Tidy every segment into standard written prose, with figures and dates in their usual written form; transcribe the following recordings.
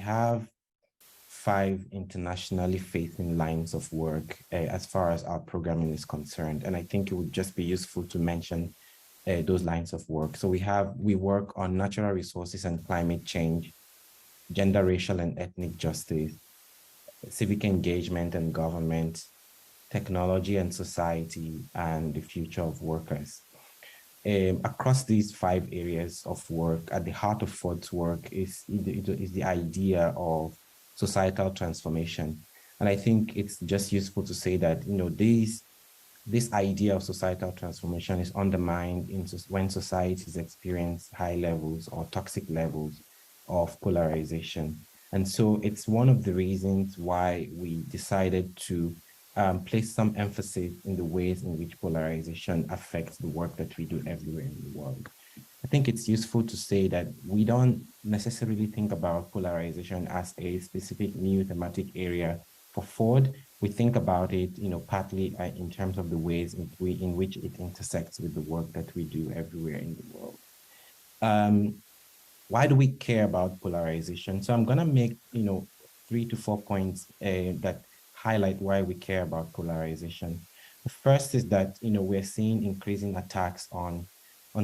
have 5 internationally facing lines of work as far as our programming is concerned. And I think it would just be useful to mention those lines of work. So we work on natural resources and climate change, gender, racial, and ethnic justice, civic engagement and government, technology and society, and the future of workers. Across these 5 areas of work, at the heart of Ford's work is the idea of societal transformation. And I think it's just useful to say that, this idea of societal transformation is undermined when societies experience high levels or toxic levels of polarization. And so it's one of the reasons why we decided to place some emphasis in the ways in which polarization affects the work that we do everywhere in the world. I think it's useful to say that we don't necessarily think about polarization as a specific new thematic area for Ford. We think about it, partly in terms of the ways in which it intersects with the work that we do everywhere in the world. Why do we care about polarization? So I'm going to make, 3 to 4 points that highlight why we care about polarization. The first is that, we're seeing increasing attacks on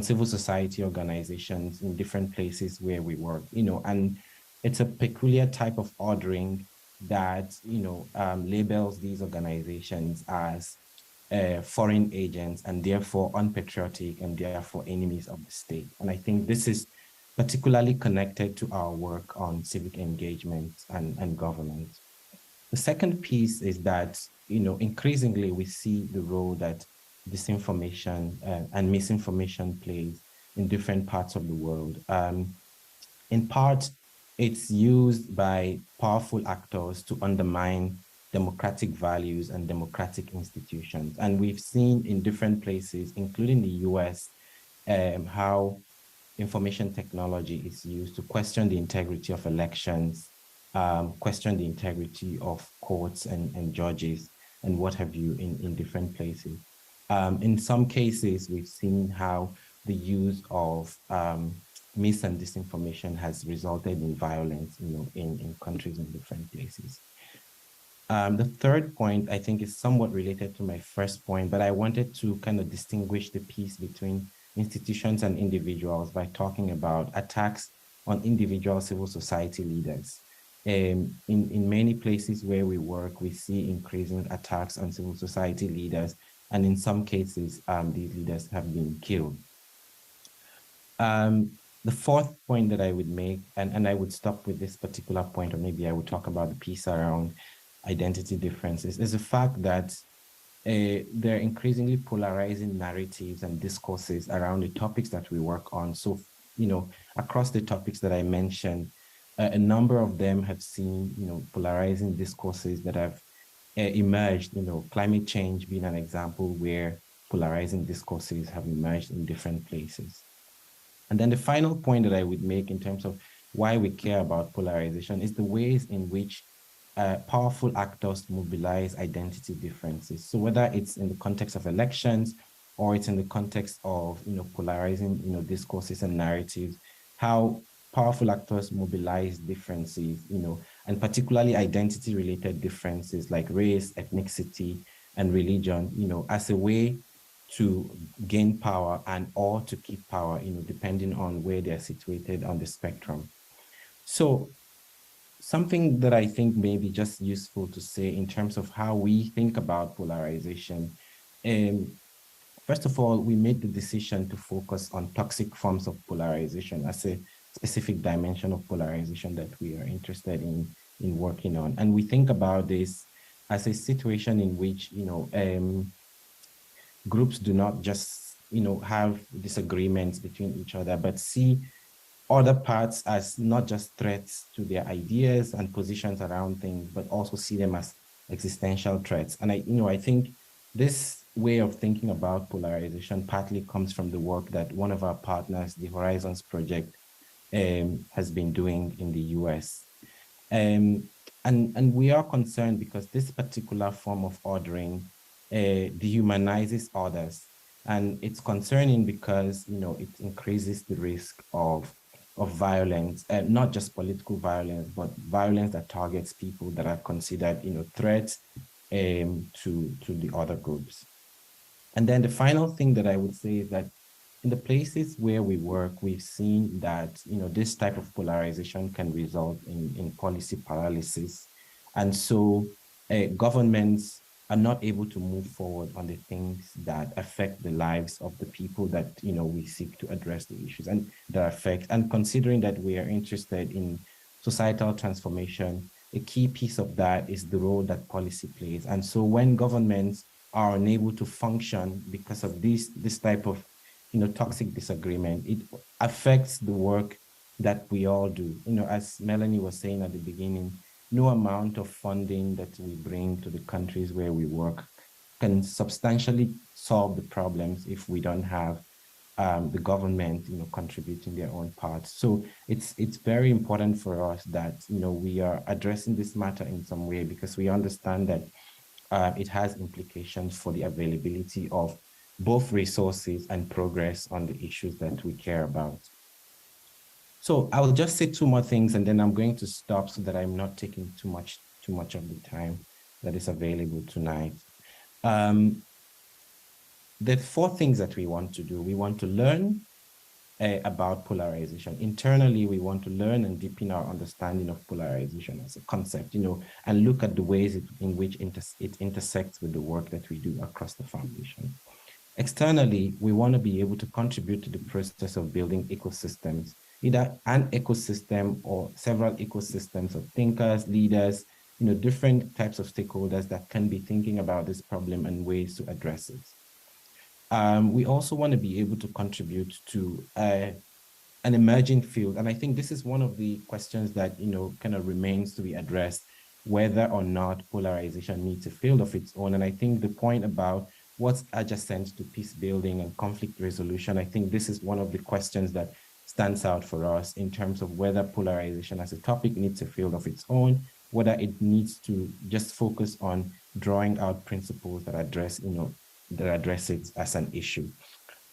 civil society organizations in different places where we work, and it's a peculiar type of ordering that, labels these organizations as foreign agents and therefore unpatriotic and therefore enemies of the state. And I think this is particularly connected to our work on civic engagement and government. The second piece is that, increasingly we see the role that disinformation and misinformation plays in different parts of the world. In part, it's used by powerful actors to undermine democratic values and democratic institutions. And we've seen in different places, including the US, how information technology is used to question the integrity of elections, question the integrity of courts and judges and what have you in different places. In some cases, we've seen how the use of mis and disinformation has resulted in violence, in countries in different places. The third point, I think, is somewhat related to my first point, but I wanted to kind of distinguish the piece between institutions and individuals by talking about attacks on individual civil society leaders. In many places where we work, we see increasing attacks on civil society leaders, and in some cases, these leaders have been killed. The fourth point that I would make, and I would stop with this particular point, or maybe I would talk about the piece around identity differences, is the fact that there are increasingly polarizing narratives and discourses around the topics that we work on. So, across the topics that I mentioned, a number of them have seen, polarizing discourses that have emerged, climate change being an example where polarizing discourses have emerged in different places. And then the final point that I would make in terms of why we care about polarization is the ways in which powerful actors mobilize identity differences. So whether it's in the context of elections or it's in the context of, polarizing, discourses and narratives, how powerful actors mobilize differences, and particularly identity-related differences like race, ethnicity, and religion, as a way to gain power and or to keep power, depending on where they're situated on the spectrum. So something that I think may be just useful to say in terms of how we think about polarization. First of all, we made the decision to focus on toxic forms of polarization as a specific dimension of polarization that we are interested in working on. And we think about this as a situation in which, groups do not just, have disagreements between each other, but see other parts as not just threats to their ideas and positions around things, but also see them as existential threats. And I think this way of thinking about polarization partly comes from the work that one of our partners, the Horizons Project, has been doing in the US. And we are concerned because this particular form of ordering dehumanizes others. And it's concerning because, it increases the risk of of violence, not just political violence, but violence that targets people that are considered, threats to the other groups. And then the final thing that I would say is that in the places where we work, we've seen that, this type of polarization can result in policy paralysis. And so governments are not able to move forward on the things that affect the lives of the people that, we seek to address the issues and that affect. And considering that we are interested in societal transformation, a key piece of that is the role that policy plays. And so when governments are unable to function because of this type of toxic disagreement, it affects the work that we all do. As Melanie was saying at the beginning, no amount of funding that we bring to the countries where we work can substantially solve the problems if we don't have the government, contributing their own part. So it's very important for us that, we are addressing this matter in some way, because we understand that it has implications for the availability of both resources and progress on the issues that we care about. So I'll just say two more things, and then I'm going to stop so that I'm not taking too much of the time that is available tonight. The four things that we want to do. We want to learn about polarization. Internally, we want to learn and deepen our understanding of polarization as a concept, and look at the ways in which it intersects with the work that we do across the foundation. Externally, we want to be able to contribute to the process of building ecosystems, either an ecosystem or several ecosystems of thinkers, leaders, different types of stakeholders that can be thinking about this problem and ways to address it. We also want to be able to contribute to an emerging field. And I think this is one of the questions that, kind of remains to be addressed, whether or not polarization needs a field of its own. And I think the point about what's adjacent to peace building and conflict resolution, I think this is one of the questions that stands out for us in terms of whether polarization as a topic needs a field of its own, whether it needs to just focus on drawing out principles that address, that address it as an issue.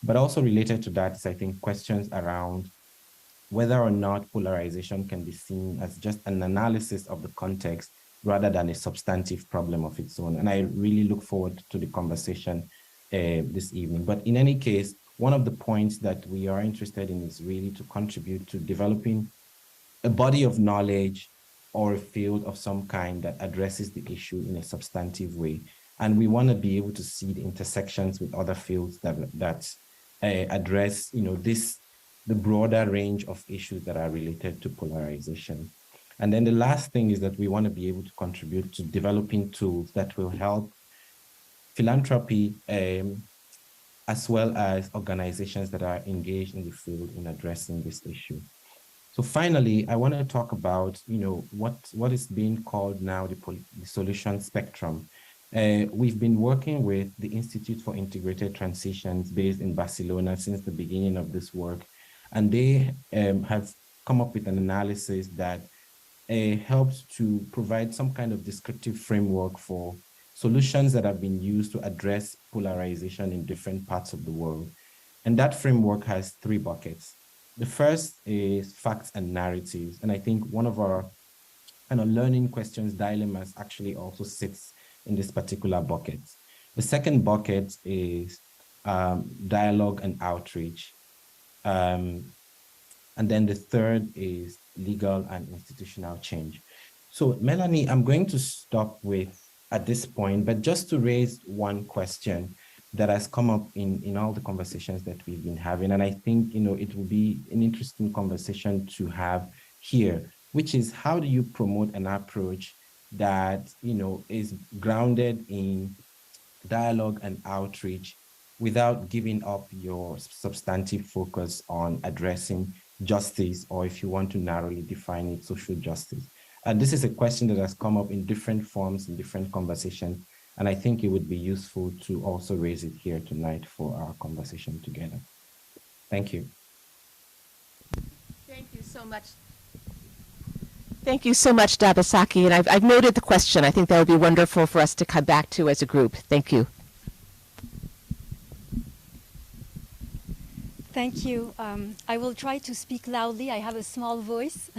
But also related to that is, I think, questions around whether or not polarization can be seen as just an analysis of the context rather than a substantive problem of its own. And I really look forward to the conversation this evening. But in any case, one of the points that we are interested in is really to contribute to developing a body of knowledge or a field of some kind that addresses the issue in a substantive way. And we want to be able to see the intersections with other fields that address, the broader range of issues that are related to polarization. And then the last thing is that we want to be able to contribute to developing tools that will help philanthropy, as well as organizations that are engaged in the field in addressing this issue. So finally, I want to talk about, what is being called now the solution spectrum. We've been working with the Institute for Integrated Transitions based in Barcelona since the beginning of this work. And they have come up with an analysis that helps to provide some kind of descriptive framework for solutions that have been used to address polarization in different parts of the world. And that framework has three buckets. The first is facts and narratives. And I think one of our kind of learning questions, dilemmas, actually also sits in this particular bucket. The second bucket is dialogue and outreach. And then the third is legal and institutional change. So Melanie, I'm going to stop with at this point, but just to raise one question that has come up in all the conversations that we've been having. And I think, it will be an interesting conversation to have here, which is how do you promote an approach that, is grounded in dialogue and outreach without giving up your substantive focus on addressing justice, or if you want to narrowly define it, social justice. And this is a question that has come up in different forms, in different conversations. And I think it would be useful to also raise it here tonight for our conversation together. Thank you. Thank you so much. Thank you so much, Dabasaki. And I've noted the question. I think that would be wonderful for us to come back to as a group. Thank you. Thank you. I will try to speak loudly. I have a small voice.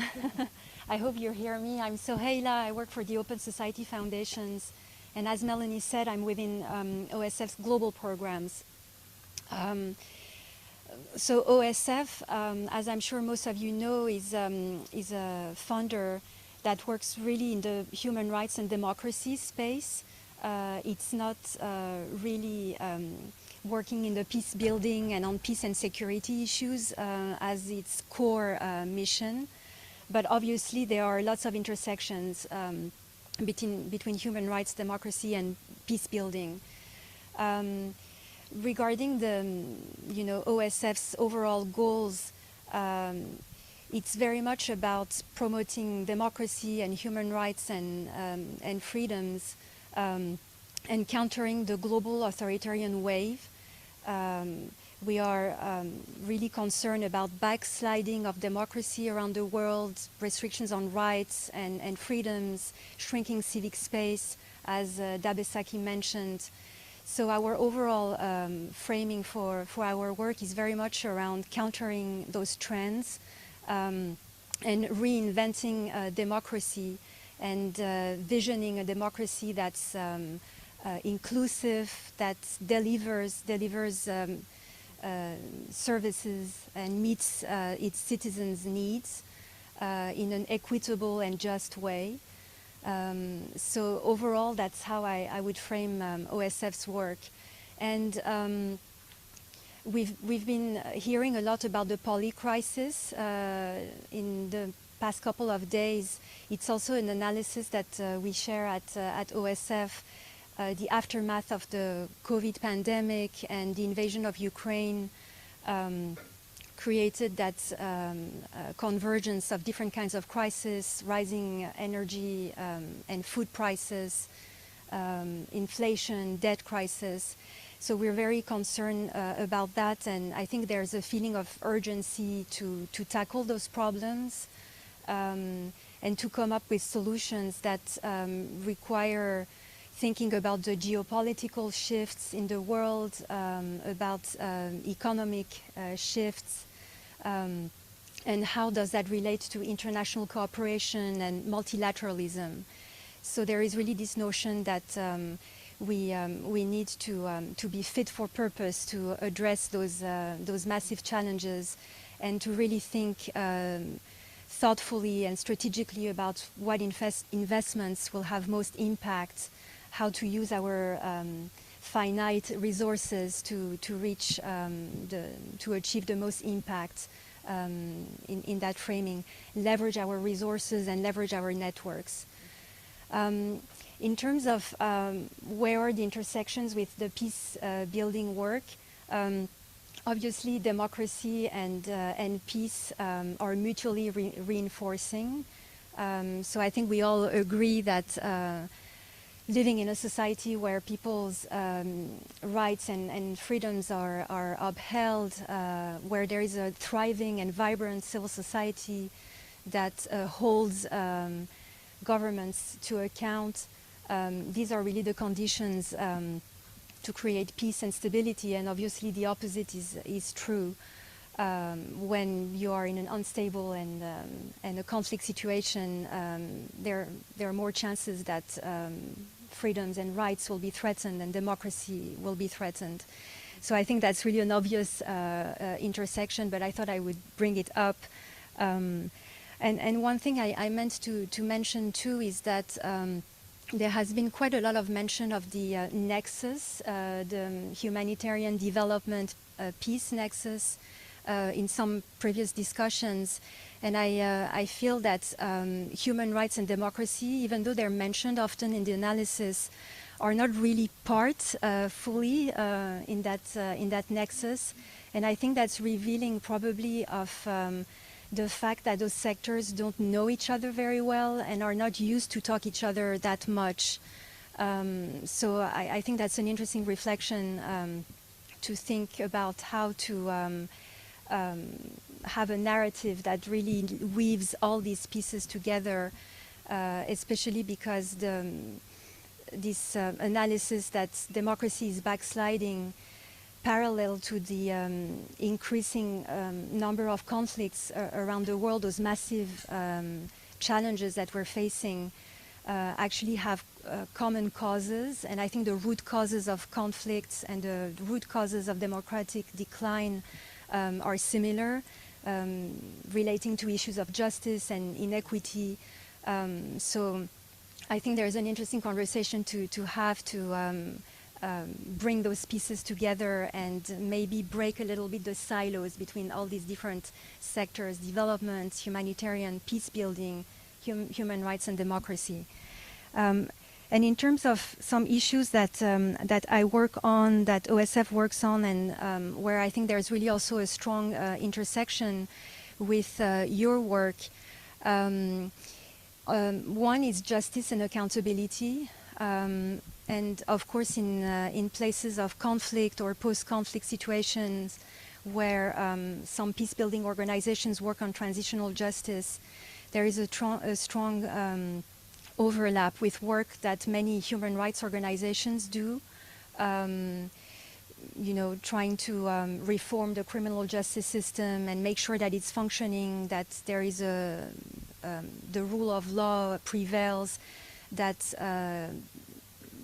I hope you hear me. I'm Soheila. I work for the Open Society Foundations. And as Melanie said, I'm within OSF's global programs. So OSF, as I'm sure most of you know, is a funder that works really in the human rights and democracy space. It's not really working in the peace building and on peace and security issues as its core mission. But obviously there are lots of intersections between human rights, democracy, and peace building. Regarding the, OSF's overall goals, it's very much about promoting democracy and human rights and freedoms, and countering the global authoritarian wave. We are really concerned about backsliding of democracy around the world, restrictions on rights and freedoms, shrinking civic space, as Dabesaki mentioned. So our overall framing for our work is very much around countering those trends and reinventing democracy and visioning a democracy that's inclusive, that delivers services and meets its citizens' needs in an equitable and just way. So overall, that's how I would frame OSF's work. And we've been hearing a lot about the poly crisis in the past couple of days. It's also an analysis that we share at OSF, the aftermath of the COVID pandemic and the invasion of Ukraine. Created that convergence of different kinds of crises, rising energy and food prices, inflation, debt crisis. So we're very concerned about that, and I think there's a feeling of urgency to tackle those problems and to come up with solutions that require thinking about the geopolitical shifts in the world, about economic shifts, and how does that relate to international cooperation and multilateralism. So there is really this notion that we need to be fit for purpose to address those massive challenges and to really think thoughtfully and strategically about what investments will have most impact, how to use our finite resources to reach to achieve the most impact in that framing, leverage our resources and leverage our networks. In terms of where are the intersections with the peace building work, obviously democracy and peace are mutually reinforcing. So I think we all agree that living in a society where people's rights and freedoms are upheld, where there is a thriving and vibrant civil society that holds governments to account, these are really the conditions to create peace and stability. And obviously the opposite is true. When you are in an unstable and a conflict situation, there are more chances that freedoms and rights will be threatened and democracy will be threatened. So I think that's really an obvious intersection, but I thought I would bring it up. And one thing I meant to mention too is that there has been quite a lot of mention of the nexus, the humanitarian development peace nexus, in some previous discussions, and I feel that human rights and democracy, even though they're mentioned often in the analysis, are not really part fully in that nexus, and I think that's revealing probably of the fact that those sectors don't know each other very well and are not used to talk each other that much. So I think that's an interesting reflection to think about how to have a narrative that really weaves all these pieces together, especially because this analysis that democracy is backsliding parallel to the increasing number of conflicts around the world, those massive challenges that we're facing actually have common causes. And I think the root causes of conflicts and the root causes of democratic decline are similar, relating to issues of justice and inequity. So I think there's an interesting conversation to have to bring those pieces together and maybe break a little bit the silos between all these different sectors: development, humanitarian, peace building, human rights and democracy. And in terms of some issues that I work on, that OSF works on, and where I think there's really also a strong intersection with your work, one is justice and accountability. And of course, in places of conflict or post-conflict situations where some peace-building organizations work on transitional justice, there is a strong overlap with work that many human rights organizations do, trying to reform the criminal justice system and make sure that it's functioning, that there is the rule of law prevails, that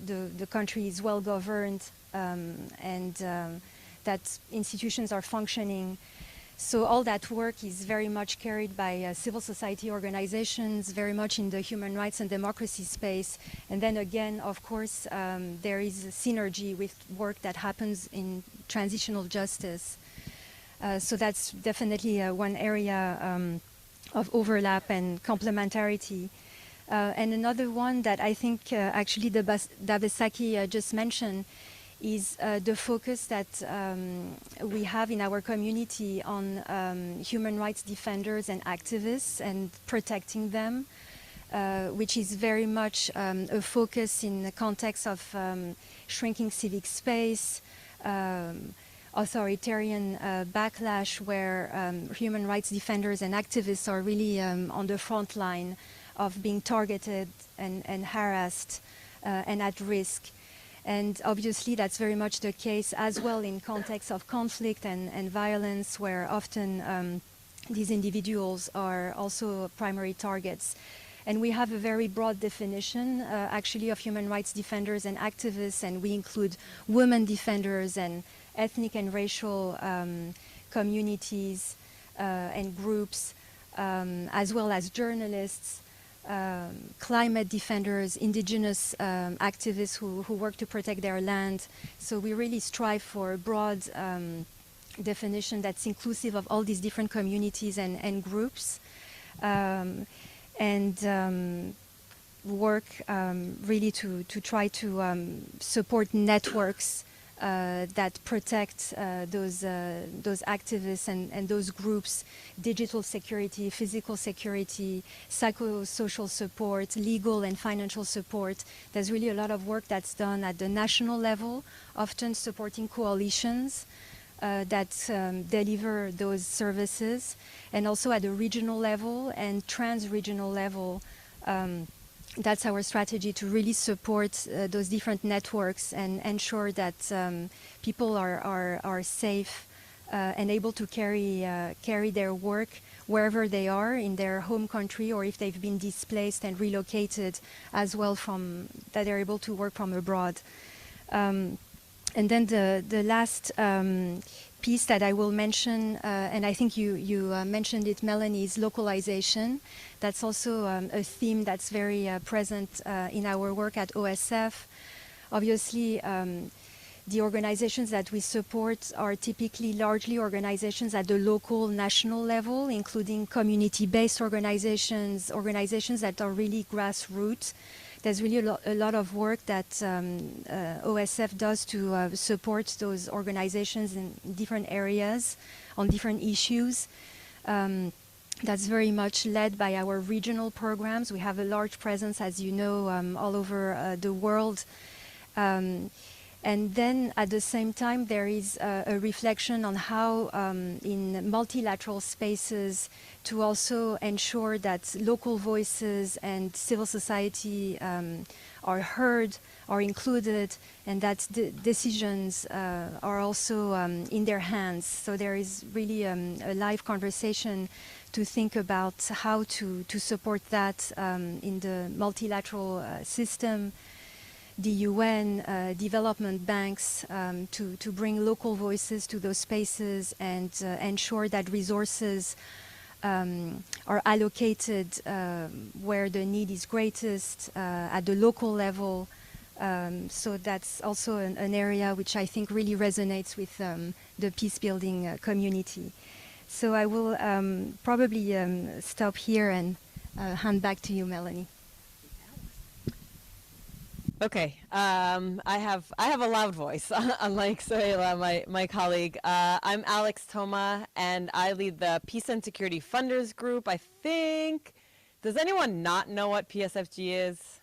the country is well governed, and that institutions are functioning. So all that work is very much carried by civil society organizations, very much in the human rights and democracy space. And then again, of course, there is a synergy with work that happens in transitional justice. So that's definitely one area of overlap and complementarity. And another one that I think actually Dabesaki just mentioned is the focus that we have in our community on human rights defenders and activists and protecting them, which is very much a focus in the context of shrinking civic space, authoritarian backlash, where human rights defenders and activists are really on the front line of being targeted and harassed and at risk. And obviously that's very much the case as well in context of conflict and violence, where often these individuals are also primary targets. And we have a very broad definition actually of human rights defenders and activists, and we include women defenders and ethnic and racial communities and groups, as well as journalists, climate defenders, indigenous activists who work to protect their land. So we really strive for a broad definition that's inclusive of all these different communities and groups, and work really to try to support networks that protect those activists and those groups: digital security, physical security, psychosocial support, legal and financial support. There's really a lot of work that's done at the national level, often supporting coalitions that deliver those services, and also at the regional level and trans-regional level. That's our strategy, to really support those different networks and ensure that people are safe and able to carry their work wherever they are in their home country, or if they've been displaced and relocated as well, that they're able to work from abroad. And then the last piece that I will mention, and I think you mentioned it, Melanie, is localization. That's also a theme that's very present in our work at OSF. Obviously, the organizations that we support are typically largely organizations at the local, national level, including community-based organizations that are really grassroots. There's really a lot of work that OSF does to support those organizations in different areas, on different issues. That's very much led by our regional programs. We have a large presence, as you know, all over the world. And then at the same time, there is a reflection on how in multilateral spaces to also ensure that local voices and civil society are heard, are included, and that the decisions are also in their hands. So there is really a live conversation to think about how to support that in the multilateral system, the UN, development banks, to bring local voices to those spaces and ensure that resources are allocated where the need is greatest at the local level. So that's also an area which I think really resonates with the peace-building community. So I will probably stop here and hand back to you, Melanie. Okay, I have a loud voice, unlike Sohaila, my colleague. I'm Alex Thoma, and I lead the Peace and Security Funders Group. I think, does anyone not know what PSFG is?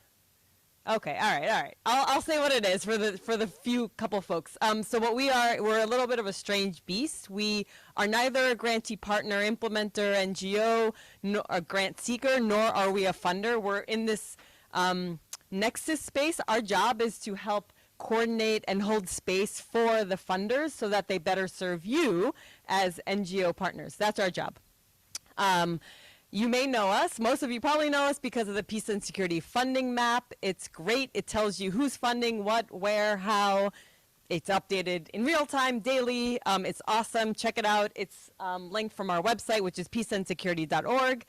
Okay, all right. I'll say what it is for the few couple folks. So what we're a little bit of a strange beast. We are neither a grantee partner, implementer, NGO, nor a grant seeker, nor are we a funder. We're in this nexus space. Our job is to help coordinate and hold space for the funders so that they better serve you as NGO partners. That's our job. You may know us. Most of you probably know us because of the Peace and Security Funding Map. It's great. It tells you who's funding, what, where, how. It's updated in real time, daily. It's awesome. Check it out. It's linked from our website, which is peaceandsecurity.org.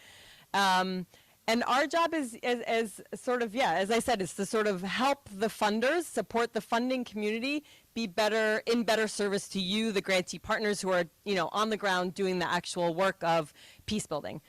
And our job is as sort of, as I said, is to sort of help the funders, support the funding community, be better, in better service to you, the grantee partners who are, on the ground doing the actual work of peace building.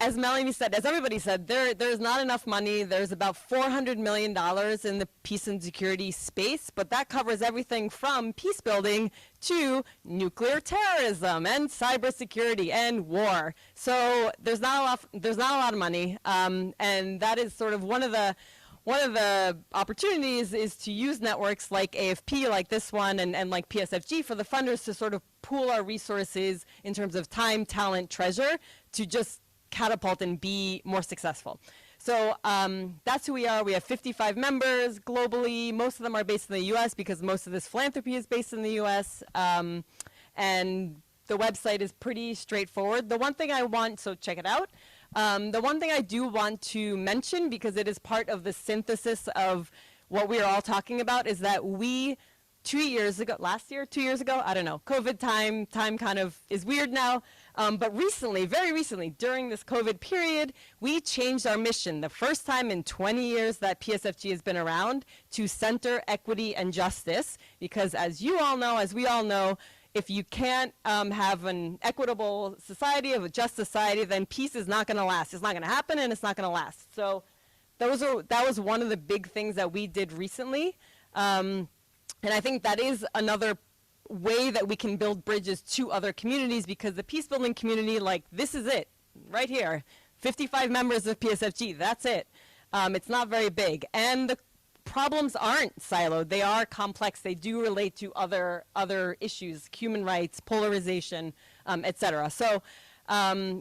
As Melanie said, as everybody said, there's not enough money. There's about $400 million in the peace and security space, but that covers everything from peace building to nuclear terrorism and cybersecurity and war. So there's not a lot of money, and that is sort of one of the opportunities is to use networks like AFP, like this one, and like PSFG for the funders to sort of pool our resources in terms of time, talent, treasure to just catapult and be more successful. So that's who we are. We have 55 members globally. Most of them are based in the US because most of this philanthropy is based in the US. And the website is pretty straightforward. The one thing I want, so check it out. The one thing I do want to mention, because it is part of the synthesis of what we are all talking about, is that we 2 years ago, last year, 2 years ago, I don't know, COVID time kind of is weird now. But recently, very recently, during this COVID period, we changed our mission, the first time in 20 years that PSFG has been around, to center equity and justice. Because as you all know, as we all know, if you can't have an equitable society, of a just society, then peace is not going to last. It's not going to happen, and it's not going to last. So that was one of the big things that we did recently. And I think that is another way that we can build bridges to other communities, because the peace building community, like, this is it, right here. 55 members of PSFG, that's it. It's not very big. And the problems aren't siloed. They are complex. They do relate to other issues, human rights, polarization, et cetera. So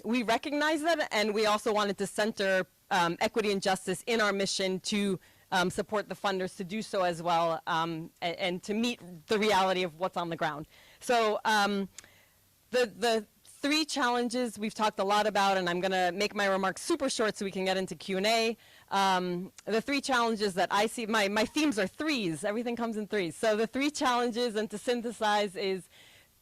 we recognize that, and we also wanted to center equity and justice in our mission to support the funders to do so as well, and to meet the reality of what's on the ground. So the three challenges we've talked a lot about, and I'm going to make my remarks super short so we can get into Q&A. The three challenges that I see, my themes are threes. Everything comes in threes. So the three challenges, and to synthesize, is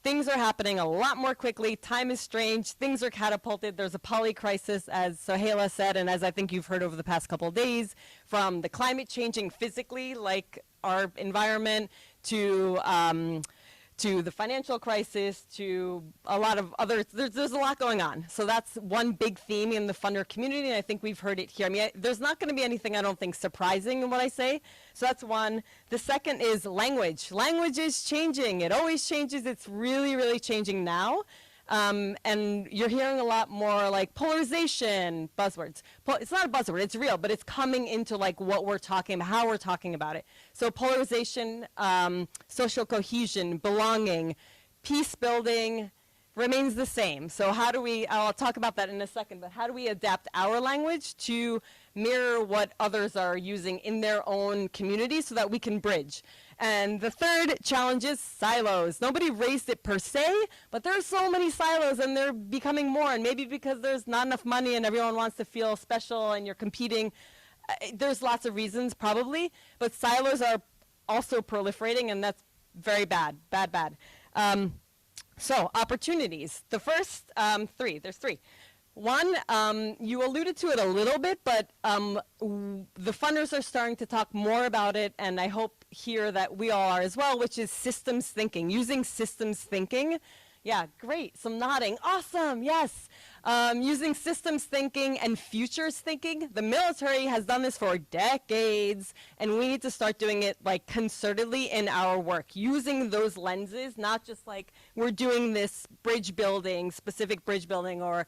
things are happening a lot more quickly. Time is strange. Things are catapulted. There's a poly crisis, as Sohaila said, and as I think you've heard over the past couple of days, from the climate changing physically, like our environment, to the financial crisis, to a lot of other, there's a lot going on. So that's one big theme in the funder community, and I think we've heard it here. I mean, there's not going to be anything, I don't think, surprising in what I say. So that's one. The second is language. Language is changing. It always changes. It's really, really changing now. And you're hearing a lot more like polarization, buzzwords. It's not a buzzword, it's real, but it's coming into like what we're talking about, how we're talking about it. So polarization, social cohesion, belonging, peace building, remains the same. So how do we, I'll talk about that in a second, but how do we adapt our language to mirror what others are using in their own community so that we can bridge? And the third challenge is silos. Nobody raised it per se, but there's so many silos and they're becoming more, and maybe because there's not enough money and everyone wants to feel special and you're competing. There's lots of reasons probably, but silos are also proliferating, and that's very bad, bad. So opportunities, the first there's three. One, you alluded to it a little bit, but the funders are starting to talk more about it, and I hope here that we all are as well, which is systems thinking, using systems thinking. Yeah, great, some nodding, awesome, yes. Using systems thinking and futures thinking. The military has done this for decades, and we need to start doing it like concertedly in our work, using those lenses, not just like we're doing this bridge building, specific bridge building, or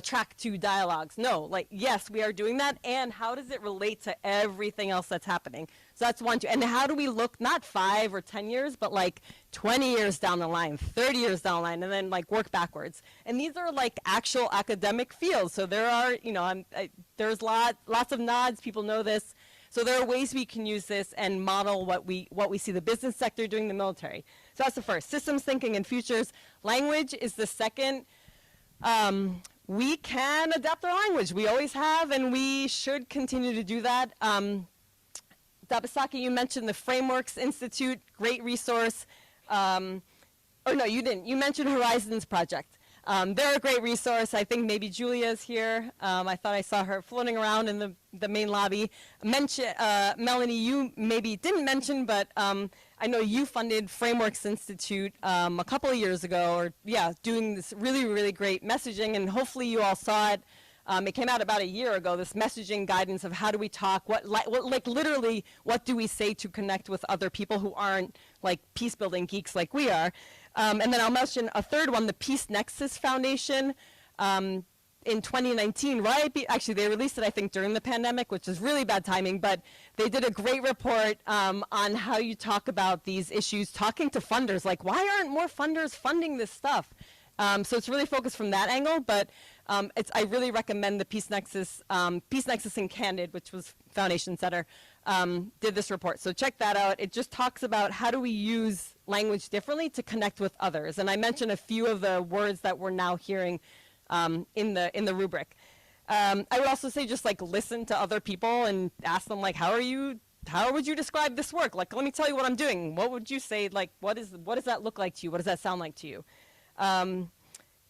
track 2 dialogues. No, like, yes, we are doing that, and how does it relate to everything else that's happening? So that's 1, 2. And how do we look, not 5 or 10 years, but like 20 years down the line, 30 years down the line, and then like work backwards. And these are like actual academic fields. So there are, there's lots of nods, people know this. So there are ways we can use this and model what we see the business sector doing, the military. So that's the first, systems thinking and futures. Language is the second. We can adapt our language. We always have, and we should continue to do that. Dabasaki, you mentioned the Frameworks Institute, great resource. Oh no, you didn't. You mentioned Horizons Project. They're a great resource. I think maybe Julia's here. I thought I saw her floating around in the main lobby. Melanie, you maybe didn't mention, but I know you funded Frameworks Institute a couple of years ago, or doing this really, really great messaging, and hopefully you all saw it. It came out about a year ago, this messaging guidance of how do we talk, like literally, what do we say to connect with other people who aren't like peace building geeks like we are. And then I'll mention a third one, the Peace Nexus Foundation. In 2019, right? Actually, they released it, I think, during the pandemic, which is really bad timing, but they did a great report on how you talk about these issues, talking to funders, like, why aren't more funders funding this stuff? So it's really focused from that angle, but I really recommend the Peace Nexus in Candid, which was Foundation Center, did this report. So check that out. It just talks about how do we use language differently to connect with others. And I mentioned a few of the words that we're now hearing in the rubric. I would also say just like listen to other people and ask them like, how would you describe this work? Like, let me tell you what I'm doing. What would you say? Like, what does that look like to you? What does that sound like to you?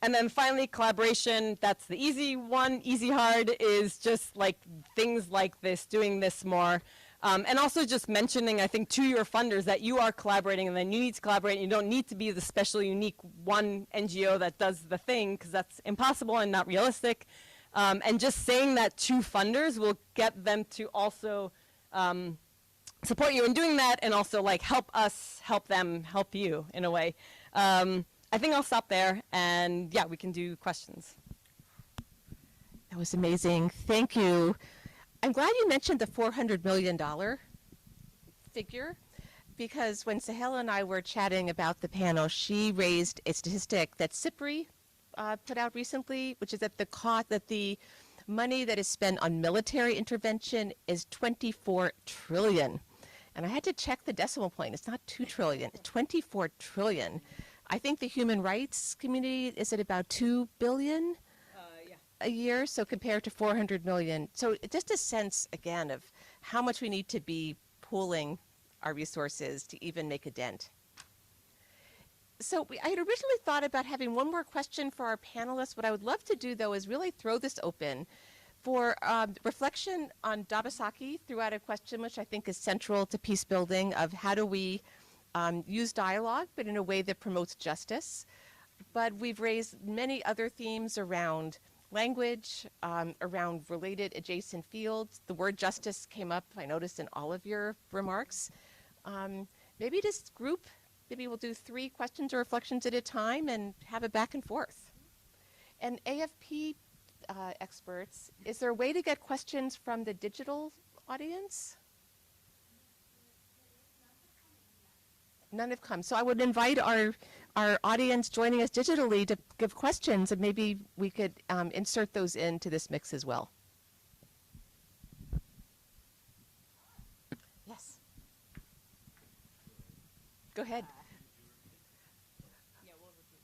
And then finally, collaboration. That's the easy one. Easy hard is just like things like this, doing this more. And also just mentioning, I think, to your funders that you are collaborating and then you need to collaborate. And you don't need to be the special, unique one NGO that does the thing, because that's impossible and not realistic. And just saying that to funders will get them to also support you in doing that, and also like help us, help them, help you in a way. I think I'll stop there, and we can do questions. That was amazing. Thank you. I'm glad you mentioned the $400 million figure, because when Sahel and I were chatting about the panel, she raised a statistic that CIPRI put out recently, which is that the money that is spent on military intervention is $24 trillion. And I had to check the decimal point. It's not 2 trillion, 24 trillion. I think the human rights community is at about 2 billion a year, so compared to 400 million. So just a sense, again, of how much we need to be pooling our resources to even make a dent. So I had originally thought about having one more question for our panelists. What I would love to do, though, is really throw this open for reflection on Dabasaki throughout a question which I think is central to peace building, of how do we use dialogue, but in a way that promotes justice. But we've raised many other themes around language, around related adjacent fields. The word justice came up, I noticed, in all of your remarks. Maybe this group, maybe we'll do 3 questions or reflections at a time and have it back and forth. And AFP experts, is there a way to get questions from the digital audience? None have come. So I would invite our our audience joining us digitally to give questions, and maybe we could insert those into this mix as well. Yes. Go ahead.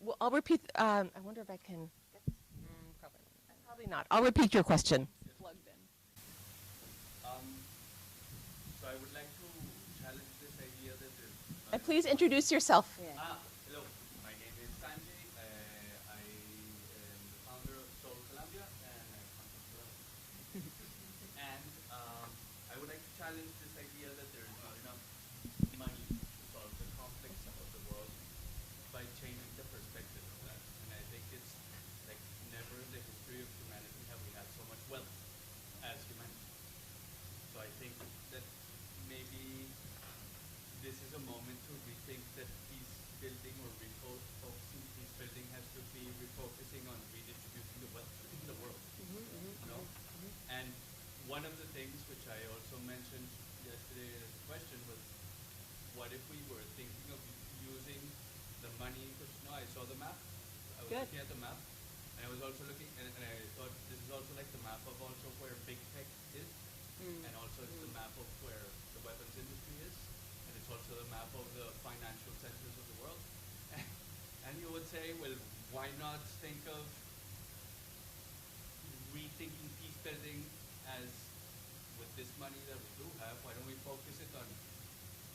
Well, I'll repeat. I wonder if I can. Probably not. I'll repeat your question. So I would like to challenge this idea that there's... And please introduce yourself. Hello. My name is Sanjay. I am the founder of Soul Columbia, and I come from Colombia. And I would like to challenge this idea that there is not enough money to solve the conflicts of the world by changing the perspective of that. And I think it's like never in the history of humanity have we had so much wealth as humanity. So I think that maybe this is a moment to rethink that peace building or refocusing peace building has to be refocusing on redistributing the wealth in the world. You know? And one of the things which I also mentioned yesterday as a question was, what if we were thinking of using the money, because I saw the map, I was looking at the map, and I was also looking, and I thought this is also like the map of also where big tech is, and also it's the map of where the weapons industry is, and it's also the map of the financial centers of the world. And you would say, well, why not think of rethinking peace building as, with this money that we do have, why don't we focus it on,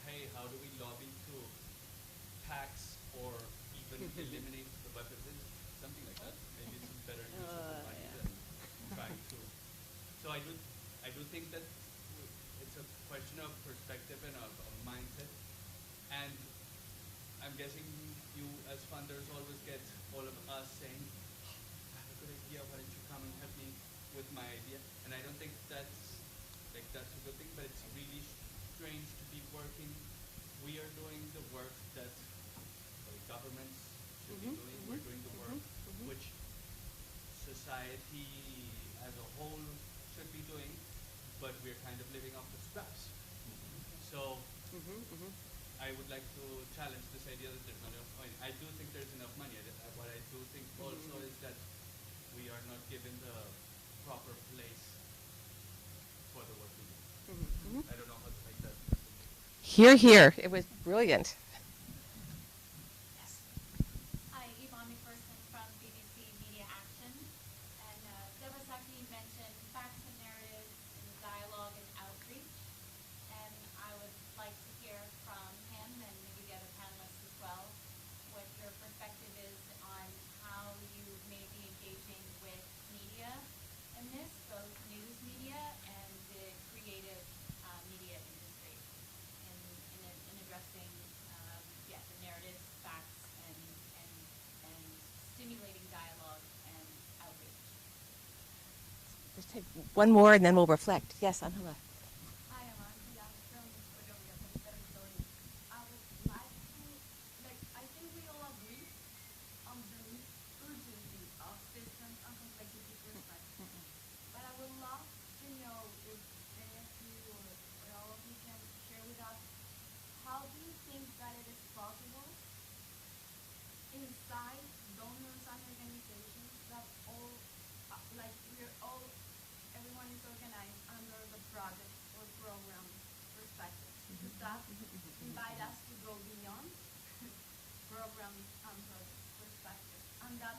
hey, how do we lobby to tax or even eliminate the weapons industry? Something like that. Maybe it's a better use of the money than trying to. So I do think that it's a question of perspective and of mindset. And I'm guessing you as funders always get all of us saying, I have a good idea, why don't you come and help me with my idea? And I don't think that's a good thing, but it's really strange to be working. We are doing the work that governments should be doing. We're doing the work which society as a whole should be doing, but we're kind of living off the scraps. So I would like to challenge this idea that there's not enough money. I do think there's enough money. What I do think also is that we are not given the proper place for the work we do. I don't know how to make that. Hear, hear. It was brilliant. Hi, Yvonne McPherson from BBC Media Action. And Devasaki mentioned facts and narratives and dialogue and outreach. And I would like to hear from him and maybe the other panelists as well, what your perspective is on how you may be engaging with media in this, both news media and the creative media industry in addressing the narratives, facts, and stimulating dialogue and outreach. Just take one more and then we'll reflect. Yes, Angela. Hi, I'm Angela from Colombia, from territory. I would like to, I think we all agree on the urgency of systems and complexity perspective. But I would love to know if any of you or all of you can share with us, how do you think that it is possible inside donors and organizations that all, everyone is organized under the project or program perspective? Does that invite us to go beyond program and project perspective? And that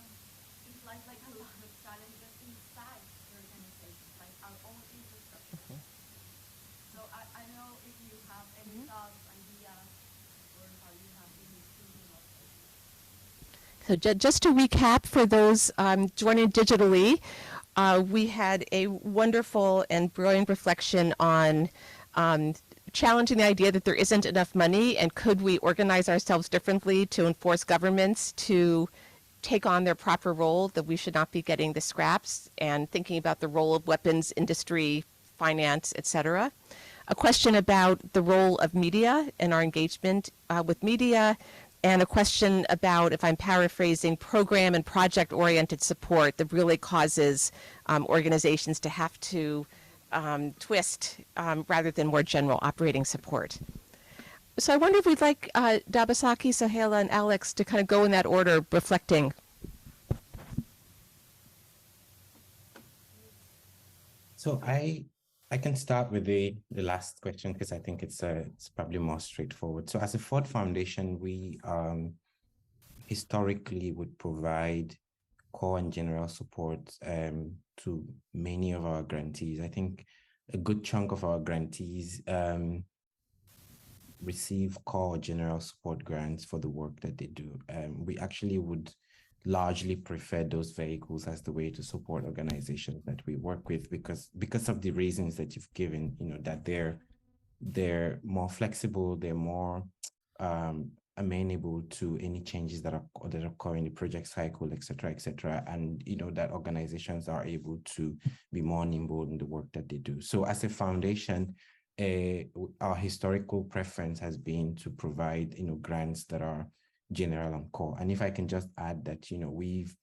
is like a lot of challenges inside the organization, like our own infrastructure. So I don't know if you have any thoughts, ideas, or how you have been thinking of this. So just to recap for those joining digitally, we had a wonderful and brilliant reflection on challenging the idea that there isn't enough money, and could we organize ourselves differently to enforce governments to take on their proper role, that we should not be getting the scraps, and thinking about the role of weapons industry, finance, etc. A question about the role of media and our engagement with media, and a question about, if I'm paraphrasing, program and project-oriented support that really causes organizations to have to twist rather than more general operating support. So I wonder if we'd like Dabasaki, Sahela, and Alex to kind of go in that order, reflecting. So I can start with the last question because I think it's probably more straightforward. So as a Ford Foundation, we historically would provide core and general support to many of our grantees. I think a good chunk of our grantees receive core general support grants for the work that they do. We actually would largely prefer those vehicles as the way to support organizations that we work with because of the reasons that you've given, that they're more flexible, they're more amenable to any changes that occur in the project cycle, et cetera, and that organizations are able to be more nimble in the work that they do. So as a foundation, our historical preference has been to provide grants that are general and core. And if I can just add that we've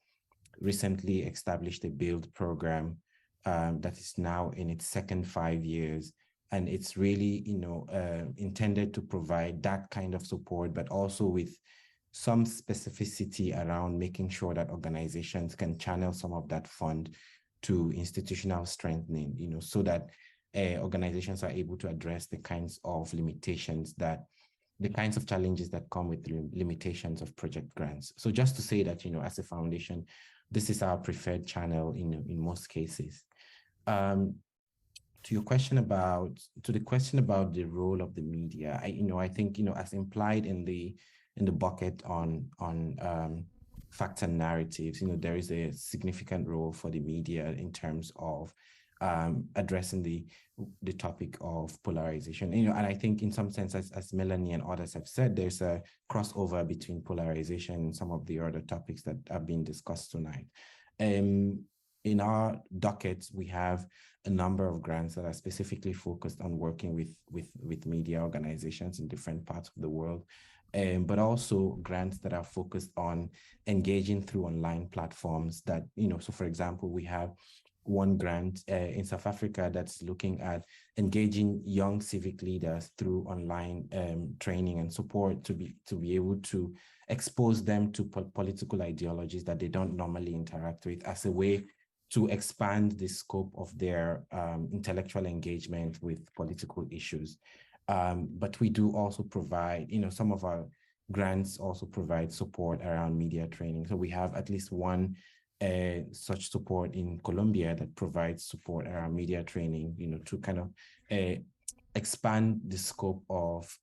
recently established a build program that is now in its second 5 years, and it's really intended to provide that kind of support, but also with some specificity around making sure that organizations can channel some of that fund to institutional strengthening, so that organizations are able to address the kinds of challenges that come with the limitations of project grants. So just to say that, as a foundation, this is our preferred channel in most cases. To the question about the role of the media, I think, as implied in the bucket on facts and narratives, there is a significant role for the media in terms of addressing the topic of polarization. And I think in some sense, as Melanie and others have said, there's a crossover between polarization and some of the other topics that are being discussed tonight. In our dockets, we have a number of grants that are specifically focused on working with media organizations in different parts of the world, but also grants that are focused on engaging through online platforms that, so for example, we have one grant in South Africa that's looking at engaging young civic leaders through online training and support to be able to expose them to political ideologies that they don't normally interact with, as a way to expand the scope of their intellectual engagement with political issues. But we do also provide, some of our grants also provide support around media training. So we have at least one such support in Colombia that provides support around media training, to kind of expand the scope of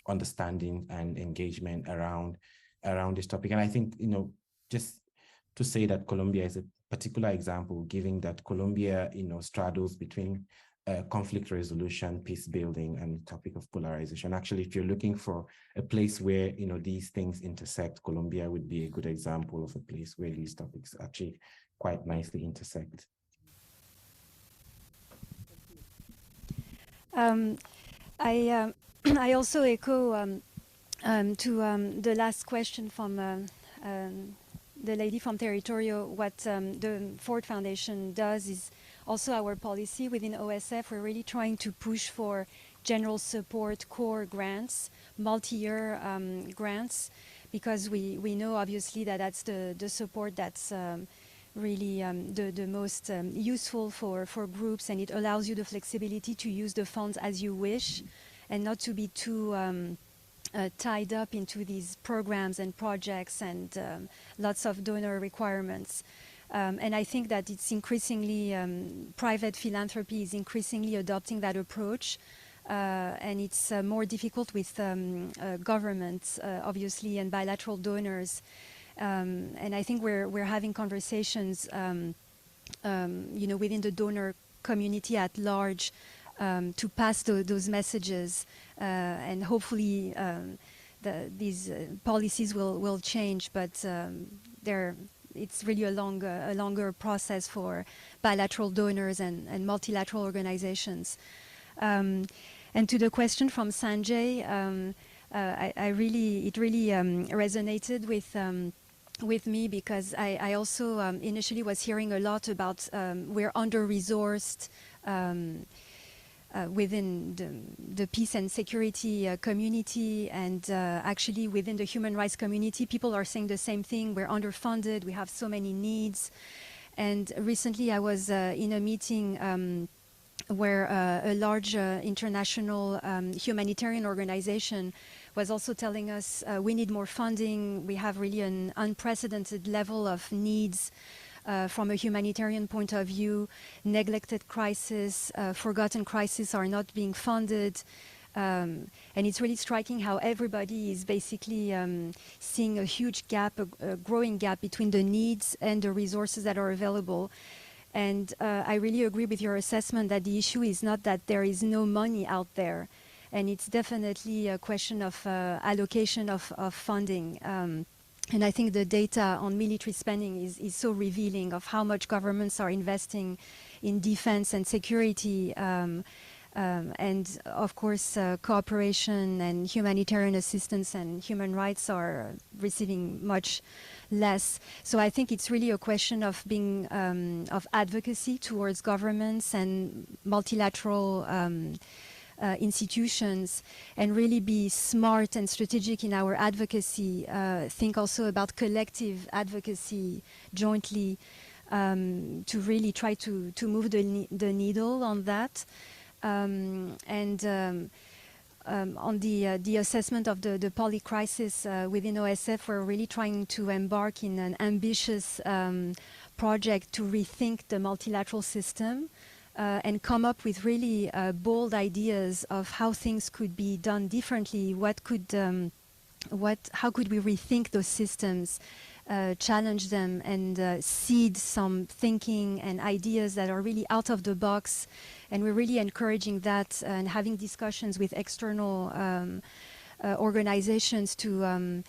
understanding and engagement around this topic. And I think, just to say that Colombia is a particular example, given that Colombia, straddles between conflict resolution, peace building, and the topic of polarization. Actually, if you're looking for a place where these things intersect, Colombia would be a good example of a place where these topics actually quite nicely intersect. I also echo to the last question from the lady from Territorio. What the Ford Foundation does is also our policy within OSF. We're really trying to push for general support core grants, multi-year grants, because we know obviously that that's the support that's really the most useful for groups, and it allows you the flexibility to use the funds as you wish and not to be too tied up into these programs and projects and lots of donor requirements. And I think that it's increasingly, private philanthropy is increasingly adopting that approach. And it's more difficult with governments, obviously, and bilateral donors. And I think we're having conversations, within the donor community at large, to pass those messages, and hopefully these policies will change. But it's really a longer process for bilateral donors and multilateral organizations. And to the question from Sanjay, it really resonated with me, because I also initially was hearing a lot about we're under-resourced. within the peace and security community, and actually within the human rights community, people are saying the same thing. We're underfunded, we have so many needs. And recently I was in a meeting where a large international humanitarian organization was also telling us we need more funding, we have really an unprecedented level of needs from a humanitarian point of view. Neglected crisis, forgotten crises are not being funded. And it's really striking how everybody is basically seeing a huge gap, a growing gap between the needs and the resources that are available. And I really agree with your assessment that the issue is not that there is no money out there. And it's definitely a question of allocation of funding. And I think the data on military spending is so revealing of how much governments are investing in defense and security. And of course, cooperation and humanitarian assistance and human rights are receiving much less. So I think it's really a question of being of advocacy towards governments and multilateral institutions, and really be smart and strategic in our advocacy. Think also about collective advocacy jointly to really try to move the needle on that. On the assessment of the poly crisis within OSF, we're really trying to embark in an ambitious project to rethink the multilateral system and come up with really bold ideas of how things could be done differently. How could we rethink those systems, challenge them, and seed some thinking and ideas that are really out of the box. And we're really encouraging that and having discussions with external organizations to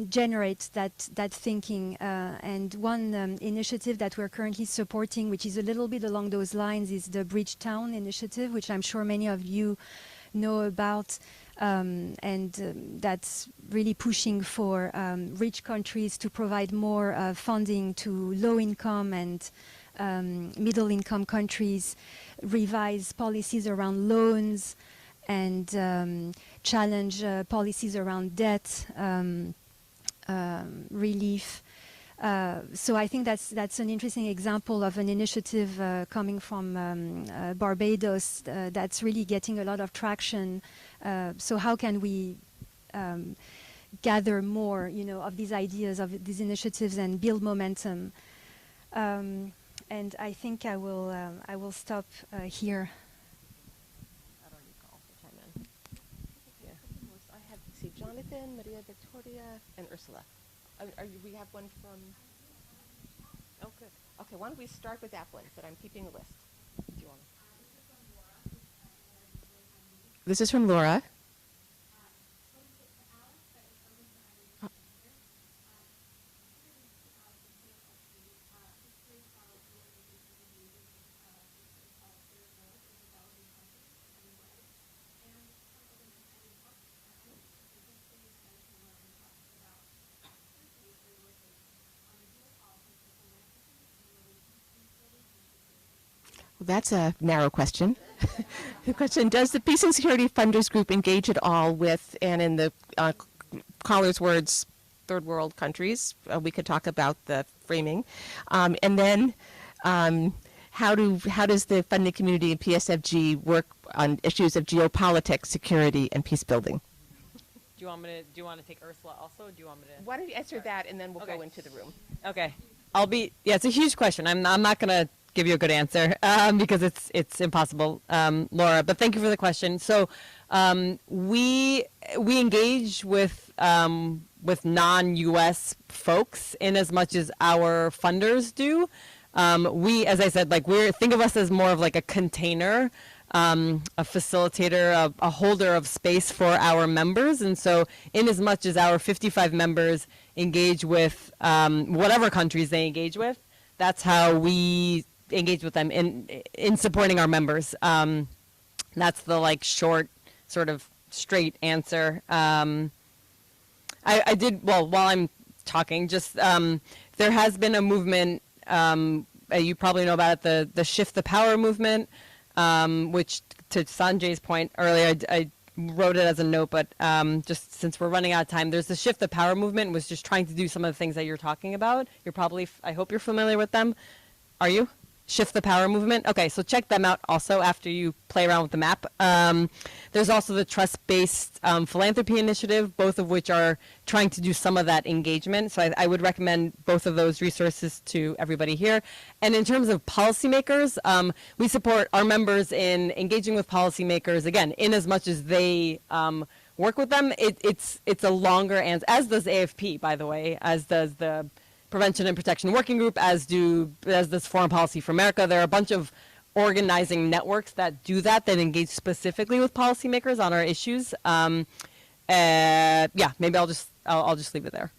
generate that thinking. And one initiative that we're currently supporting, which is a little bit along those lines, is the Bridgetown initiative, which I'm sure many of you know about. That's really pushing for rich countries to provide more funding to low-income and middle-income countries, revise policies around loans, and challenge policies around debt relief. So I think that's an interesting example of an initiative coming from Barbados that's really getting a lot of traction. So how can we gather more, of these ideas, of these initiatives, and build momentum? And I think I will stop here. I don't recall the time in. Yeah. I have Jonathan, Maria Victoria, and Ursula. We have one from. Oh, good. Okay, why don't we start with that one? But I'm keeping a list. Do you want? This is from Laura. That's a narrow question. The question, does the Peace and Security Funders Group engage at all with, and in the caller's words, third world countries? We could talk about the framing. And then how does the funding community and PSFG work on issues of geopolitics, security, and peace building? Do you want to take Ursula also? Or do you want me to? Why don't you answer that, and then we'll go into the room. Okay. It's a huge question. I'm not going to give you a good answer because it's impossible, Laura. But thank you for the question. So we engage with non-U.S. folks in as much as our funders do. We, as I said, think of us as more of like a container, a facilitator, a holder of space for our members. And so in as much as our 55 members engage with whatever countries they engage with, that's how we engage with them in supporting our members. That's the short, sort of straight answer. I did, while I'm talking, just there has been a movement, you probably know about it, the Shift the Power movement, which to Sanjay's point earlier, I wrote it as a note, but just since we're running out of time, there's the Shift the Power movement, was just trying to do some of the things that you're talking about. You're probably, I hope you're familiar with them. Are you? Shift the Power movement. Okay, so check them out also after you play around with the map. There's also the Trust-Based Philanthropy Initiative, both of which are trying to do some of that engagement. So I would recommend both of those resources to everybody here. And in terms of policymakers, we support our members in engaging with policymakers, again, in as much as they work with them. It's a longer answer, as does AFP, by the way, as does the Prevention and Protection Working Group, as does Foreign Policy for America. There are a bunch of organizing networks that do that engage specifically with policymakers on our issues. Yeah, maybe I'll just leave it there.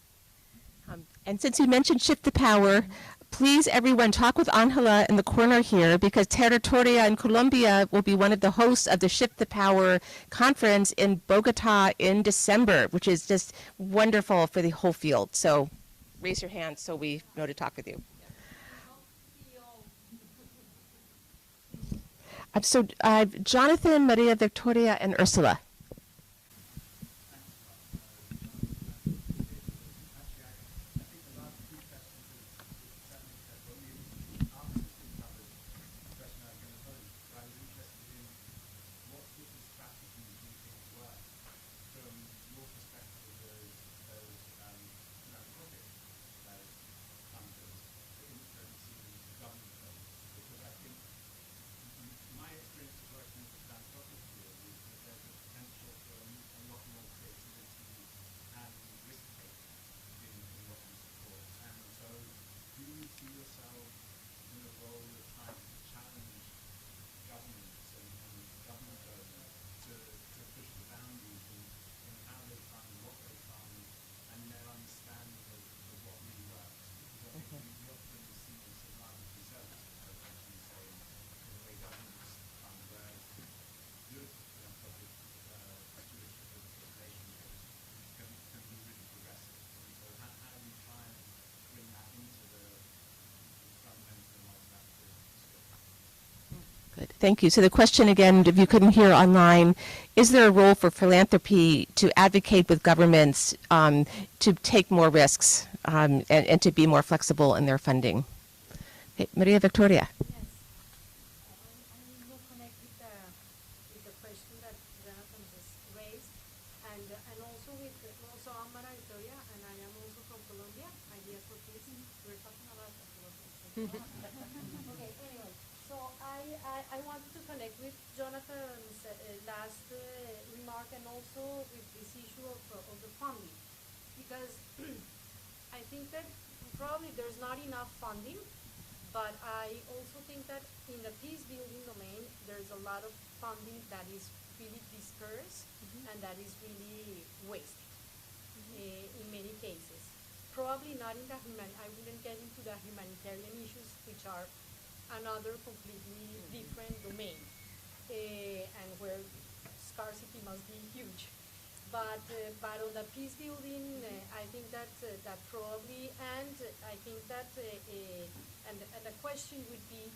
And since you mentioned Shift the Power, please everyone talk with Angela in the corner here, because Territoria in Colombia will be one of the hosts of the Shift the Power conference in Bogota in December, which is just wonderful for the whole field. So raise your hand so we know to talk with you. So Jonathan, Maria Victoria, and Ursula. Good. Thank you. So the question again, if you couldn't hear online, is there a role for philanthropy to advocate with governments to take more risks and to be more flexible in their funding? Okay, Maria Victoria. Yes. I will connect with the question that Jonathan just raised, and also I'm Maria Victoria, and I am also from Colombia. Ideas for Peace. We're talking about Colombia. Okay. Anyway, so I wanted to connect with Jonathan's last remark, and also with this issue of the funding, because I think that probably there's not enough funding. But I also think that in the peace building domain, there's a lot of funding that is really dispersed and that is really wasted in many cases. Probably not in the I wouldn't get into the humanitarian issues, which are another completely different domain, and where scarcity must be huge. But on the peace building, I think that probably, and I think that and the question would be,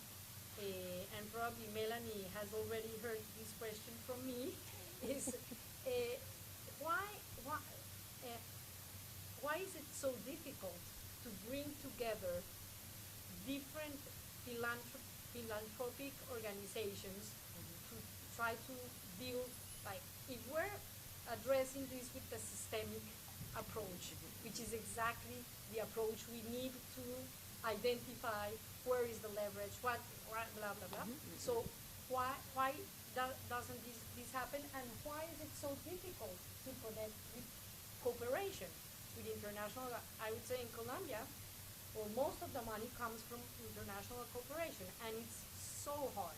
and probably Melanie has already heard this question from me, is why is it so difficult to bring together different philanthropic organizations to try to build, like, if we're addressing this with the systemic approach, which is exactly the approach we need to identify where is the leverage, what, blah, blah, blah. So why doesn't this happen, and why is it so difficult to connect with cooperation with international? I would say in Colombia, well, most of the money comes from international cooperation, and it's so hard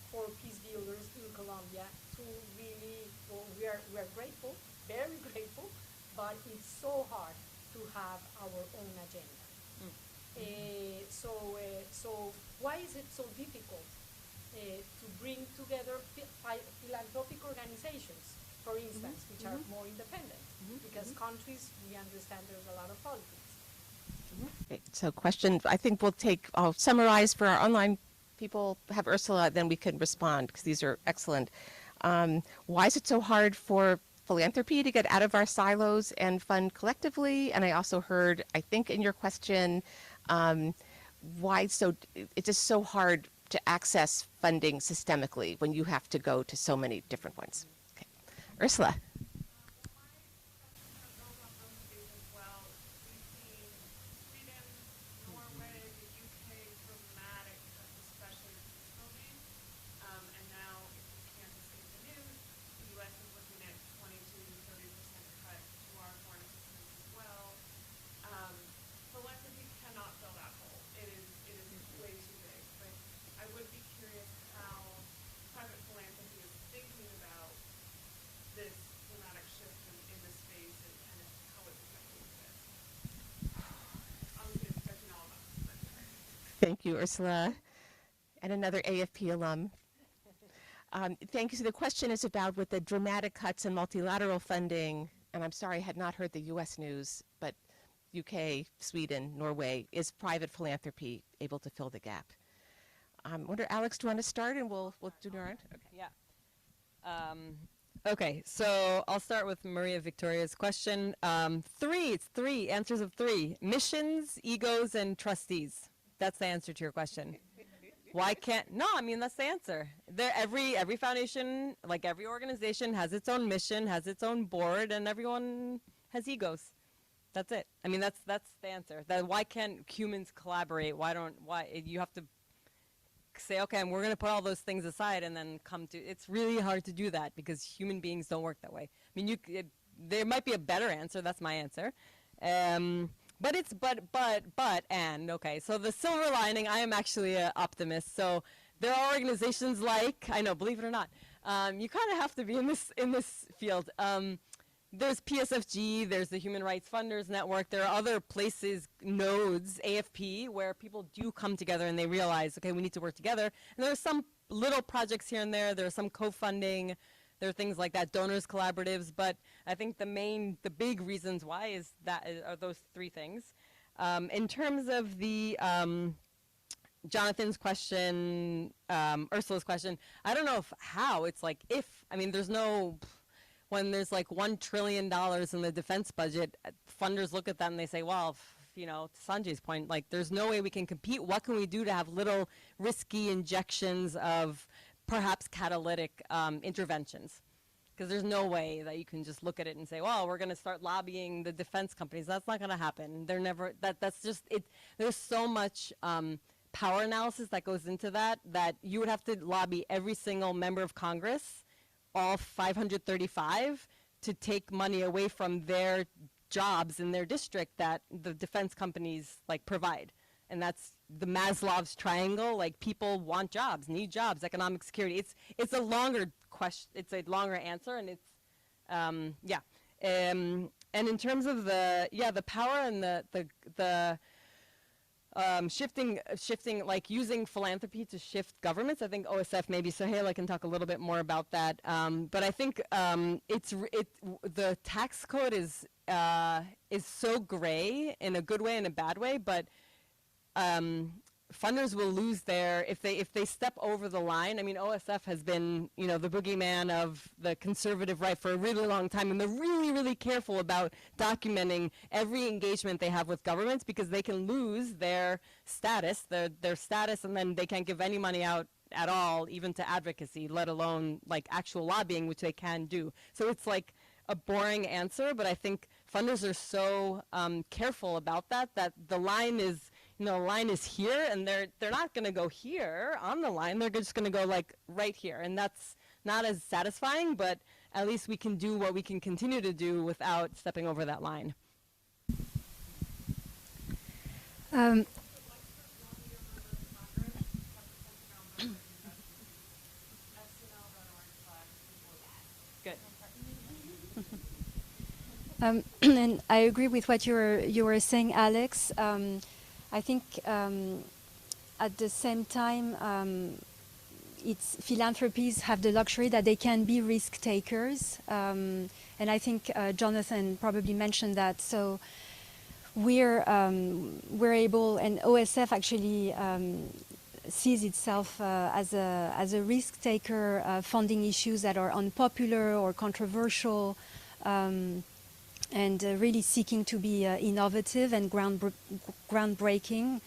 for peace builders in Colombia to really, well, we are grateful, very grateful, but it's so hard to have our own agenda. So why is it so difficult to bring together philanthropic organizations, for instance, which are more independent? Because countries, we understand there's a lot of politics. Okay, so question, I think I'll summarize for our online people have Ursula, then we can respond because these are excellent. Why is it so hard for philanthropy to get out of our silos and fund collectively? And I also heard, I think in your question, why it's just so hard to access funding systemically when you have to go to so many different ones. Okay. Ursula. Thank you, Ursula, and another AFP alum. Thank you. So the question is about with the dramatic cuts in multilateral funding, and I'm sorry I had not heard the US news, but UK, Sweden, Norway, is private philanthropy able to fill the gap? I wonder, Alex, do you want to start and we'll do our own? Okay. Yeah. Okay, so I'll start with Maria Victoria's question. It's three, answers of three. Missions, egos, and trustees. That's the answer to your question. Why can't, no, I mean, that's the answer. Every foundation, like every organization, has its own mission, has its own board, and everyone has egos. That's it. I mean, that's the answer. Why can't humans collaborate? Why you have to say, okay, and we're going to put all those things aside and then come to, it's really hard to do that because human beings don't work that way. I mean, there might be a better answer. That's my answer. But okay, so the silver lining, I am actually an optimist. So there are organizations like, I know, believe it or not, you kind of have to be in this field. There's PSFG, there's the Human Rights Funders Network, there are other places, nodes, AFP, where people do come together and they realize, okay, we need to work together. And there are some little projects here and there are some co-funding, there are things like that, donors collaboratives, but I think the big reasons why are those three things. In terms of the Jonathan's question, Ursula's question, I don't know how, it's like I mean, when there's like $1 trillion in the defense budget, funders look at that and they say, well, to Sanjay's point, like there's no way we can compete. What can we do to have little risky injections of perhaps catalytic interventions? Because there's no way that you can just look at it and say, well, we're going to start lobbying the defense companies. That's not going to happen. That's just it. There's so much power analysis that goes into that you would have to lobby every single member of Congress, all 535, to take money away from their jobs in their district that the defense companies like provide. And that's the Maslow's triangle, like people want jobs, need jobs, economic security. It's a longer question, it's a longer answer, and it's, and in terms of the power and the shifting, like using philanthropy to shift governments. I think OSF, maybe Sohaila can talk a little bit more about that. But I think the tax code is so gray in a good way and a bad way, but funders will lose if they step over the line. I mean, OSF has been, the boogeyman of the conservative right for a really long time, and they're really, really careful about documenting every engagement they have with governments because they can lose their status, and then they can't give any money out at all, even to advocacy, let alone like actual lobbying, which they can do. So it's like a boring answer, but I think funders are so careful about that the line is, the line is here, and they're not going to go here on the line. They're just going to go like right here, and that's not as satisfying. But at least we can do what we can continue to do without stepping over that line. Good. And I agree with what you were saying, Alex. I think at the same time, philanthropies have the luxury that they can be risk takers, and I think Jonathan probably mentioned that. So we're able, and OSF actually sees itself as a risk taker, funding issues that are unpopular or controversial, and really seeking to be innovative and groundbreaking.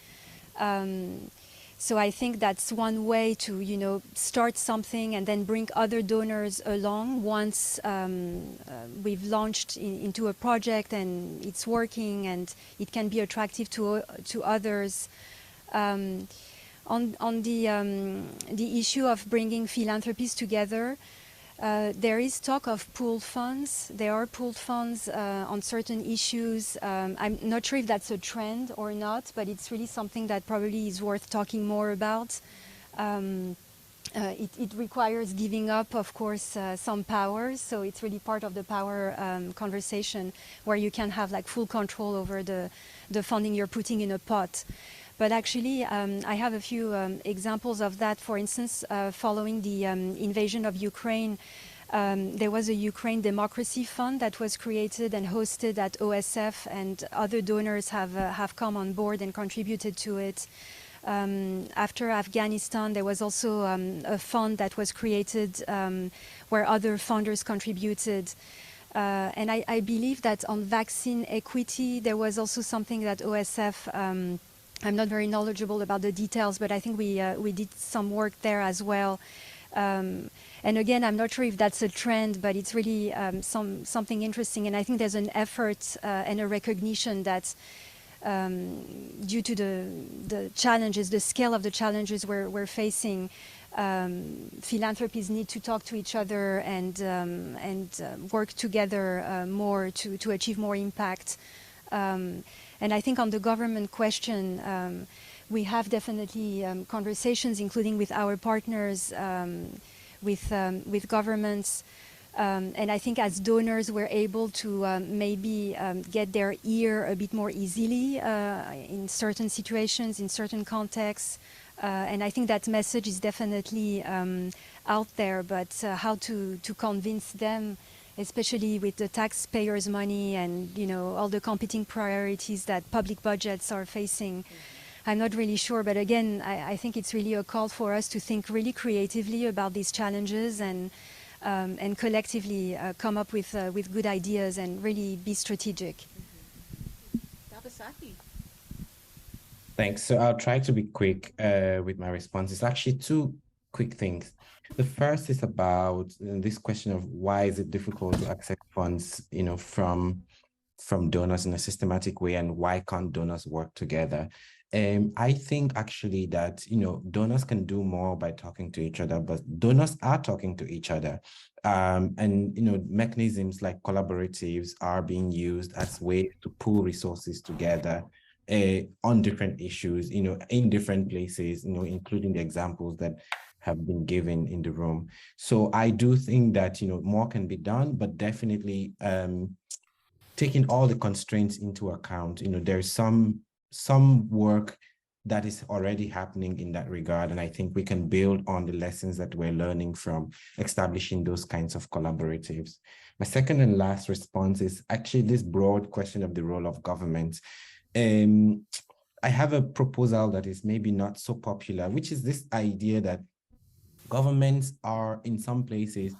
So I think that's one way to, start something and then bring other donors along once we've launched into a project and it's working and it can be attractive to others. On the issue of bringing philanthropies together, there is talk of pooled funds. There are pooled funds on certain issues. I'm not sure if that's a trend or not, but it's really something that probably is worth talking more about. It requires giving up, of course, some powers. So it's really part of the power conversation where you can have like full control over the funding you're putting in a pot. But actually, I have a few examples of that. For instance, following the invasion of Ukraine, there was a Ukraine Democracy Fund that was created and hosted at OSF, and other donors have come on board and contributed to it. After Afghanistan, there was also a fund that was created where other funders contributed. And I believe that on vaccine equity, there was also something that OSF, I'm not very knowledgeable about the details, but I think we did some work there as well. And again, I'm not sure if that's a trend, but it's really something interesting. And I think there's an effort and a recognition that due to the challenges, the scale of the challenges we're facing, philanthropies need to talk to each other and work together more to achieve more impact. And I think on the government question, we have definitely conversations, including with our partners, with governments. And I think as donors, we're able to maybe get their ear a bit more easily in certain situations, in certain contexts. And I think that message is definitely out there, but how to convince them, especially with the taxpayers' money and all the competing priorities that public budgets are facing. I'm not really sure, but again, I think it's really a call for us to think really creatively about these challenges and collectively come up with good ideas and really be strategic. Yabasaki. Thanks. So I'll try to be quick with my responses. Actually, two quick things. The first is about this question of why is it difficult to access funds, from donors in a systematic way, and why can't donors work together? I think actually that, donors can do more by talking to each other, but donors are talking to each other. And mechanisms like collaboratives are being used as ways to pool resources together on different issues, in different places, including the examples that have been given in the room. So I do think that, more can be done, but definitely taking all the constraints into account, there's some work that is already happening in that regard. And I think we can build on the lessons that we're learning from establishing those kinds of collaboratives. My second and last response is actually this broad question of the role of government. I have a proposal that is maybe not so popular, which is this idea that governments are, in some places,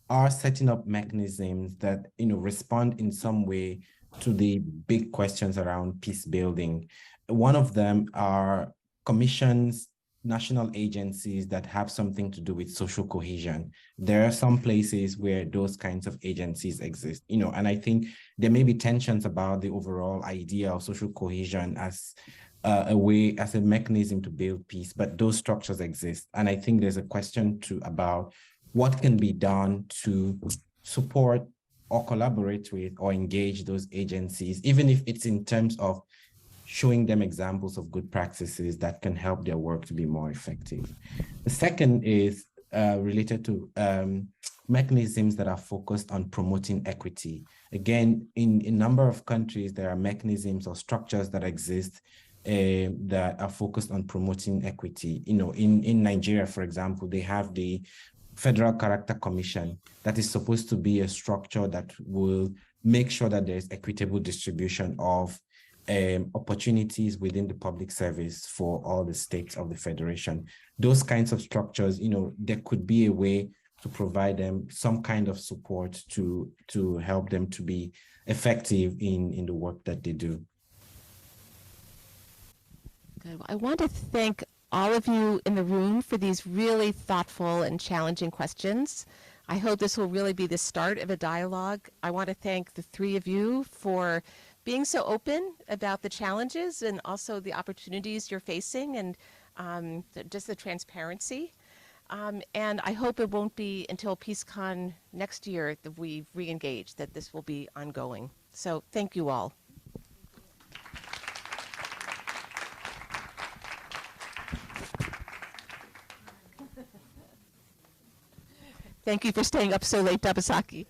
are setting up mechanisms that, respond in some way to the big questions around peace building. One of them are commissions, national agencies that have something to do with social cohesion. There are some places where those kinds of agencies exist, and I think there may be tensions about the overall idea of social cohesion as a mechanism to build peace, but those structures exist. And I think there's a question about what can be done to support or collaborate with or engage those agencies, even if it's in terms of showing them examples of good practices that can help their work to be more effective. The second is related to mechanisms that are focused on promoting equity. Again, in a number of countries, there are mechanisms or structures that exist that are focused on promoting equity. In Nigeria, for example, they have the Federal Character Commission that is supposed to be a structure that will make sure that there's equitable distribution of opportunities within the public service for all the states of the federation. Those kinds of structures, there could be a way to provide them some kind of support to help them to be effective in the work that they do. Good. Well, I want to thank all of you in the room for these really thoughtful and challenging questions. I hope this will really be the start of a dialogue. I want to thank the three of you for being so open about the challenges and also the opportunities you're facing, and just the transparency. And I hope it won't be until PeaceCon next year that we re-engage, that this will be ongoing. So thank you all. Thank you for staying up so late, Dabasaki.